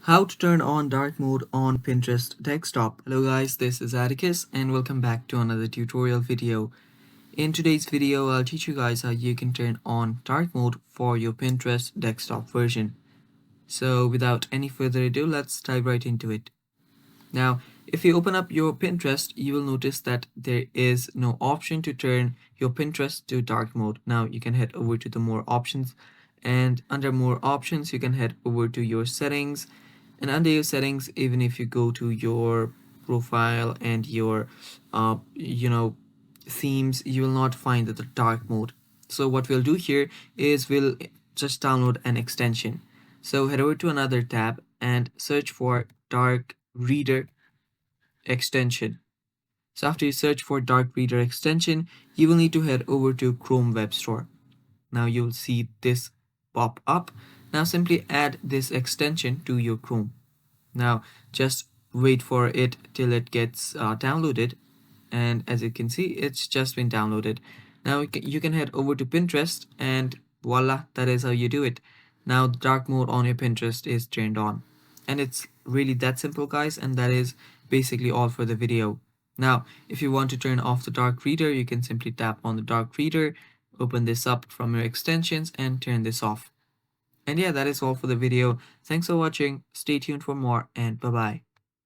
How to turn on dark mode on Pinterest desktop. Hello guys, this is Atticus and welcome back to another tutorial video. In today's video, I'll teach you guys how you can turn on dark mode for your Pinterest desktop version. So without any further ado, let's dive right into it. Now, if you open up your Pinterest, you will notice that there is no option to turn your Pinterest to dark mode. Now you can head over to the more options, and under more options, you can head over to your settings, and under your settings, even if you go to your profile and your themes, you will not find the dark mode. So what we'll do here is we'll just download an extension. So head over to another tab and search for dark reader extension. So after you search for dark reader extension, you will need to head over to Chrome Web Store. Now you'll see this pop up. Now simply add this extension to your Chrome. Now just wait for it till it gets downloaded, and as you can see, it's just been downloaded. Now you can head over to Pinterest, and voila, that is how you do it. Now dark mode on your Pinterest is turned on, and it's really that simple, guys, and that is basically all for the video. Now if you want to turn off the dark reader, you can simply tap on the dark reader, open this up from your extensions, and turn this off. And yeah, that is all for the video. Thanks for watching. Stay tuned for more, and bye bye.